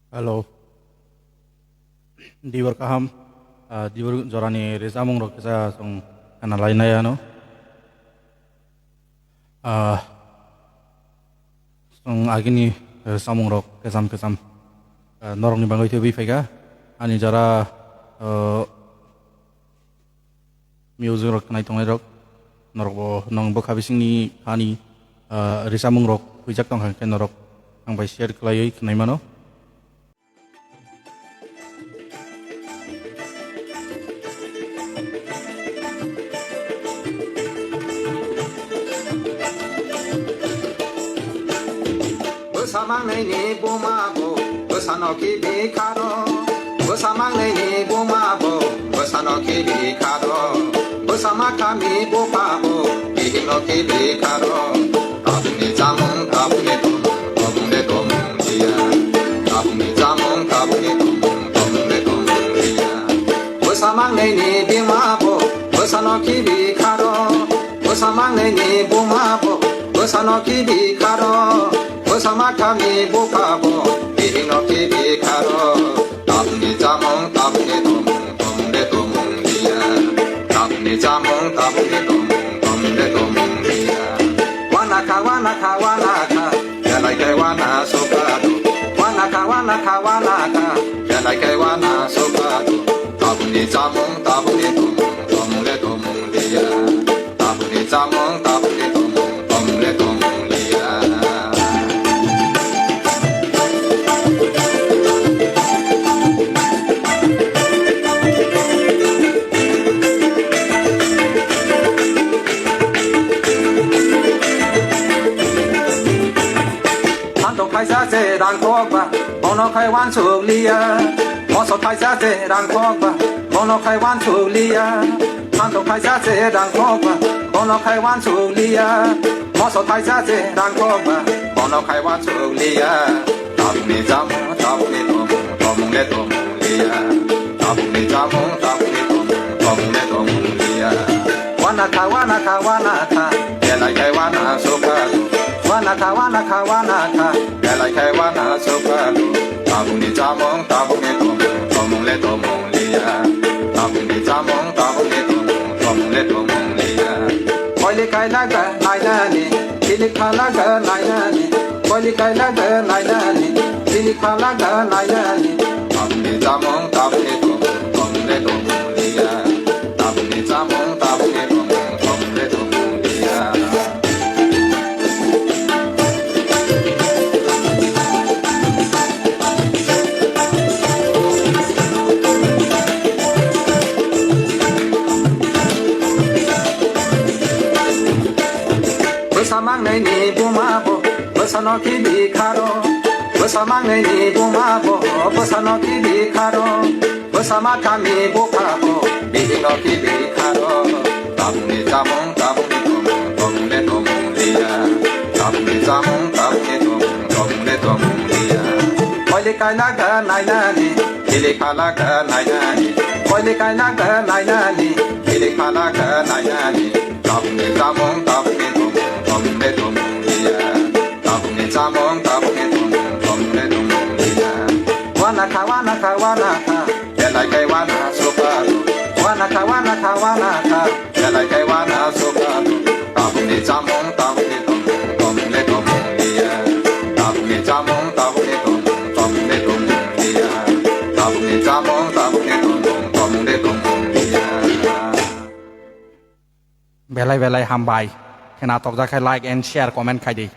Halo, di berkaham, di jorani reza mong rok kita song kana lain ya no, song agini reza mong rok kesam norong ni bangoi tebi fega, ani jara music rok kanai tongai rok norok bo nong bo kabising ni hani reza mong rok wijak tong kan norok ang bai share kelai kanai mano. Besamang ni bumabo, besano kibi kado. Besamang ni bumabo, besano kibi kado. Besama kami bupabo, bihino kibi kado. Tabung ni jamung, tabung ni tomung dia. Tabung ni jamung, tabung ni tomung dia. Besamang ni bimabo, besano kibi kado. Besamang ni bumabo, besano kibi kado. Bersama kami bukabo, bihino kibi karo. Tabung ni jamung, tabung ni tomung dia. Tabung ni jamung, tabung ni tomung dia. Wanaka, jalai kai wana sokado. Wanaka, jalai kai wana sokado. Tabung ni jamung, tabung ni tomung dia. Tabung ni jamung, tabung ni tomung dia.开下这让国吧，我那开玩处理呀。我说开下这让国吧，我那开玩处理呀。看到开下这让国吧，我那开玩处理呀。我说开下这让国吧，我那开玩处理呀。Tabung ni jamung, tabung ni tomung dia. Tabung ni jamung, tabung ni tomung dia. Wanaka, jalai kai wana sokado. Wanaka, jalai kai wana sokado. Tabung ni jamung, tabung ni tomung dia. Tabung ni jamung, tabung ni tomung dia. Koili kai laga nainani, kili kalaga nainani. Koili kai laga nainani, kili kalaga nainani. Tabung ni jamung, tabung ni tomung dia. Tabung ni jamung, tabung ni tomung dia. Besamang ni bumabo, besano kibi karo. Besamang ni bumabo, besano kibi karo. Bersama kami bukabo, bihino kibi karo. Tabung ni jamung, tabung ni tomung dia. Tabung ni jamung, tabung ni tomung dia. Koili kai laga nainani, kili kalaga nainani. Koili kai laga nainani, kili kalaga nainani. Tabung ni jamung, tabung ni tomung dia. Tabung ni jamung, tabung ni tomung dia. Wanaka, jalai kai wana sokado. Wanaka, jalai kai wana sokado. Tabung ni jamung, tabung ni tomung dia. Tabung ni jamung, tabung ni tomung dia. Tabung ni jamung, tabung ni tomung dia. Belai hambai, kena tok jak like and share comment kai di.